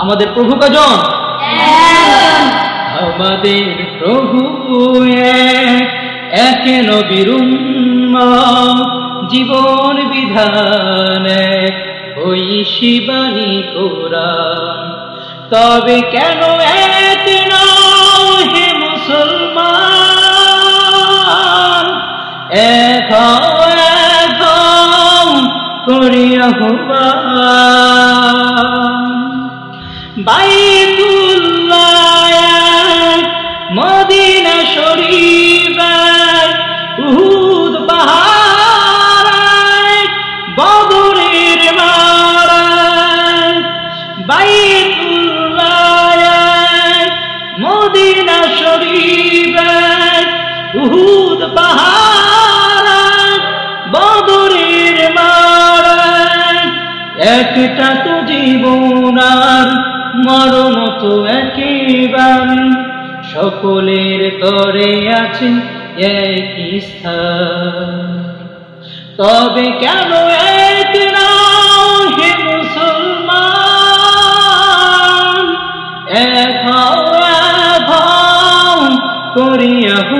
আমাদের প্রভু কজন? আমাদের প্রভু এক নবীর উম্মত, জীবন বিধান ওই শিবানী কোরআন। তবে কেন এক নও হে মুসলমান, এক করি আহ্বান। বাইতুল্লাহ মদিনা শরীফ উহুদ পাহাড় বদরের মাঠ। বাইতুল্লাহ মদিনা শরীফ উহুদ পাহাড় বদরের মাঠ। একটা তো জীবন আর মরণ তো একেবারে, সকলের তরে আছে একই স্থান। তবে কেন এক নাও হে মুসলমান, এক করি আহ্বান।